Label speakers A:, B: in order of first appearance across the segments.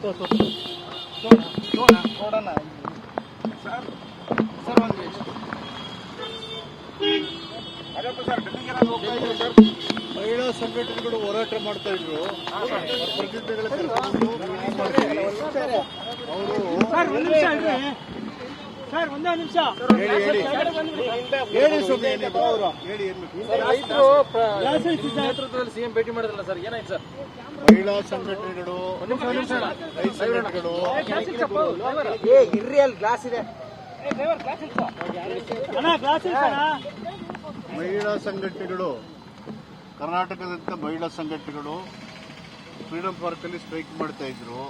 A: ನೋಡೋಣ sir sir ಒಂದು
B: ಮಹಿಳಾ ಸಂಘಟನೆಗಳು ಹೋರಾಟ ಮಾಡ್ತಾ ಇದ್ರು. ಪ್ರತಿನಿಧಿಗಳ
C: ಒಂದೇ ನಿಮಿಷ
B: ಹೇಳಿ ಸ್ವಾಮಿ, ಹೇಳಿ
A: ನೇತೃತ್ವದಲ್ಲಿ ಸಿಎಂ ಭೇಟಿ ಮಾಡಿದ್ರಲ್ಲ ಸರ್, ಏನಾಯ್ತು ಸರ್?
B: ಮಹಿಳಾ ಸಂಘಟನೆಗಳು, ರೈತ ಸಂಘಟನೆಗಳು,
A: ಗ್ಲಾಸ್ ಇದೆ,
B: ಮಹಿಳಾ ಸಂಘಟನೆಗಳು, ಕರ್ನಾಟಕದಂತ ಮಹಿಳಾ ಸಂಘಟನೆಗಳು ಫ್ರೀಡಂ ಪಾರ್ಕ್ ಅಲ್ಲಿ ಸ್ಟ್ರೈಕ್ ಮಾಡ್ತಾ ಇದ್ರು.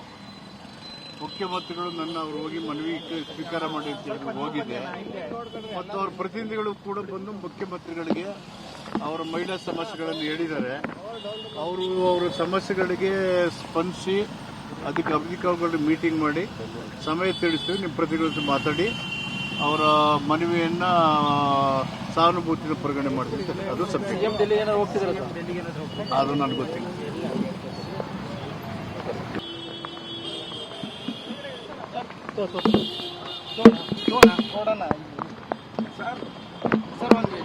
B: ಮುಖ್ಯಮಂತ್ರಿಗಳು ನನ್ನ ಅವರು ಹೋಗಿ ಮನವಿ ಸ್ವೀಕಾರ ಮಾಡಿ ಅಂತ ಹೇಳಿ ಹೋಗಿದೆ. ಮತ್ತು ಅವರ ಪ್ರತಿನಿಧಿಗಳು ಕೂಡ ಬಂದು ಮುಖ್ಯಮಂತ್ರಿಗಳಿಗೆ ಅವರ ಮಹಿಳಾ ಸಮಸ್ಯೆಗಳನ್ನು ಹೇಳಿದ್ದಾರೆ. ಅವರು ಅವರ ಸಮಸ್ಯೆಗಳಿಗೆ ಸ್ಪಂದಿಸಿ ಅದಕ್ಕೆ ಅಧಿಕಾರಿಗಳು ಮೀಟಿಂಗ್ ಮಾಡಿ ಸಮಯ ತಿಳಿಸ್ತೀವಿ, ನಿಮ್ಮ ಪ್ರತಿನಿಧಿಗಳ ಜೊತೆ ಮಾತಾಡಿ ಅವರ ಮನವಿಯನ್ನ ಸಹಾನುಭೂತಿನ ಪರಿಗಣನೆ ಮಾಡ್ತೀವಿ. ಅದು ಸತ್ಯ. ಅದು ನನಗೆ ಗೊತ್ತಿಲ್ಲ.
A: ನೋಡೋಣ ಸರ್ ಸರ್ ಒಂದು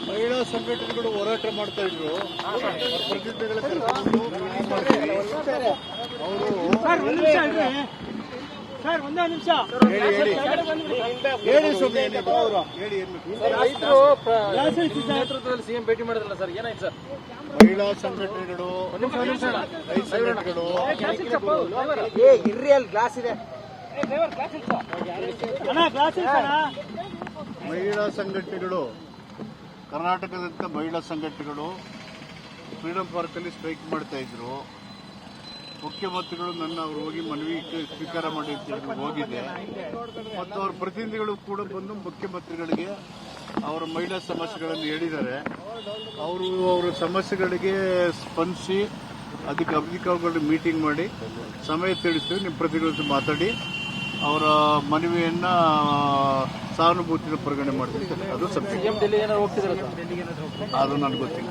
B: ಮಹಿಳಾ ಸಂಘಟನೆಗಳು ಹೋರಾಟ ಮಾಡ್ತಾ ಇದ್ರು. ಪ್ರತಿನಿಧಿಗಳ
C: ಒಂದೇ ನಿಮಿಷ
B: ಹೇಳಿ ಸ್ವಾಮಿ, ಹೇಳಿ
A: ನೇತೃತ್ವದಲ್ಲಿ ಸಿಎಂ ಭೇಟಿ ಮಾಡಿದ್ರಲ್ಲ ಸರ್, ಏನಾಯ್ತು ಸರ್?
B: ಮಹಿಳಾ ಸಂಘಟನೆಗಳು, ರೈತ ಸಂಘಟನೆಗಳು,
A: ಗ್ಲಾಸ್ ಇದೆ,
B: ಮಹಿಳಾ ಸಂಘಟನೆಗಳು, ಕರ್ನಾಟಕದಂತ ಮಹಿಳಾ ಸಂಘಟನೆಗಳು ಫ್ರೀಡಂ ಪಾರ್ಕ್ ಅಲ್ಲಿ ಸ್ಟ್ರೈಕ್ ಮಾಡ್ತಾ ಇದ್ರು. ಮುಖ್ಯಮಂತ್ರಿಗಳು ನನ್ನ ಅವರು ಹೋಗಿ ಮನವಿ ಸ್ವೀಕಾರ ಮಾಡಿ ಅಂತ ಹೇಳಿ ಹೋಗಿದೆ. ಮತ್ತು ಅವರ ಪ್ರತಿನಿಧಿಗಳು ಕೂಡ ಬಂದು ಮುಖ್ಯಮಂತ್ರಿಗಳಿಗೆ ಅವರ ಮಹಿಳಾ ಸಮಸ್ಯೆಗಳನ್ನು ಹೇಳಿದ್ದಾರೆ. ಅವರು ಅವರ ಸಮಸ್ಯೆಗಳಿಗೆ ಸ್ಪಂದಿಸಿ ಅದಕ್ಕೆ ಅಧಿಕಾರಿಗಳು ಮೀಟಿಂಗ್ ಮಾಡಿ ಸಮಯ ತಿಳಿಸ್ತೀವಿ, ನಿಮ್ಮ ಪ್ರತಿನಿಧಿಗಳ ಜೊತೆ ಮಾತಾಡಿ ಅವರ ಮನವಿಯನ್ನ ಸಹಾನುಭೂತಿನ ಪರಿಗಣನೆ ಮಾಡ್ತೀವಿ. ಅದು ಸತ್ಯ. ಅದು ನನಗೆ ಗೊತ್ತಿಲ್ಲ.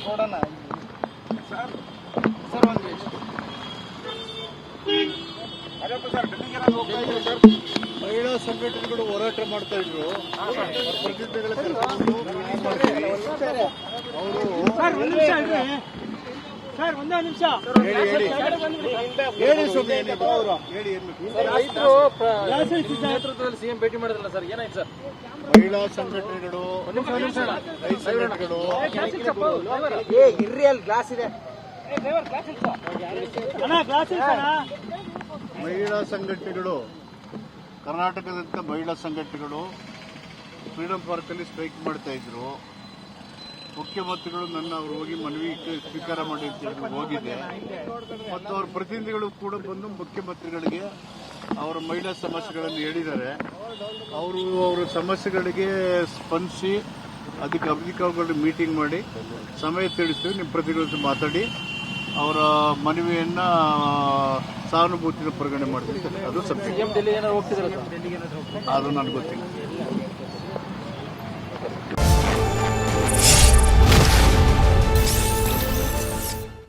A: ನೋಡೋಣ ಸರ್ ಸರ್ ಒಂದು
B: ಮಹಿಳಾ ಸಂಘಟನೆಗಳು ಹೋರಾಟ ಮಾಡ್ತಾ ಇದ್ರು. ಪ್ರತಿನಿಧಿಗಳ
C: ಒಂದೇ ನಿಮಿಷ
B: ಹೇಳಿ ಸ್ವಾಮಿ, ಹೇಳಿ
A: ನೇತೃತ್ವದಲ್ಲಿ ಸಿಎಂ ಭೇಟಿ ಮಾಡಿದ್ರಲ್ಲ ಸರ್, ಏನಾಯ್ತು ಸರ್?
B: ಮಹಿಳಾ ಸಂಘಟನೆಗಳು, ರೈತ ಸಂಘಟನೆಗಳು,
A: ಗ್ಲಾಸ್ ಇದೆ,
B: ಮಹಿಳಾ ಸಂಘಟನೆಗಳು, ಕರ್ನಾಟಕದಂತ ಮಹಿಳಾ ಸಂಘಟನೆಗಳು ಫ್ರೀಡಂ ಪಾರ್ಕ್ ಅಲ್ಲಿ ಸ್ಟ್ರೈಕ್ ಮಾಡ್ತಾ ಇದ್ರು. ಮುಖ್ಯಮಂತ್ರಿಗಳು ನನ್ನ ಅವರು ಹೋಗಿ ಮನವಿ ಸ್ವೀಕಾರ ಮಾಡಿ ಅಂತ ಹೇಳಿ ಹೋಗಿದೆ. ಮತ್ತು ಅವರ ಪ್ರತಿನಿಧಿಗಳು ಕೂಡ ಬಂದು ಮುಖ್ಯಮಂತ್ರಿಗಳಿಗೆ ಅವರ ಮಹಿಳಾ ಸಮಸ್ಯೆಗಳನ್ನು ಹೇಳಿದ್ದಾರೆ. ಅವರು ಅವರ ಸಮಸ್ಯೆಗಳಿಗೆ ಸ್ಪಂದಿಸಿ ಅದಕ್ಕೆ ಅಧಿಕಾರಿಗಳು ಮೀಟಿಂಗ್ ಮಾಡಿ ಸಮಯ ತಿಳಿಸ್ತೀವಿ, ನಿಮ್ಮ ಪ್ರತಿನಿಧಿಗಳ ಜೊತೆ ಮಾತಾಡಿ ಅವರ ಮನವಿಯನ್ನ ಸಹಾನುಭೂತಿನ ಪರಿಗಣನೆ ಮಾಡ್ತೀವಿ. ಅದು ಸತ್ಯ.
A: ಸಿಎಂ ಡೆಲ್ಲಿ ಹೋಗ್ತಿದ್ದಾರೆ,
B: ಅದು ನನಗೆ ಗೊತ್ತಿಲ್ಲ.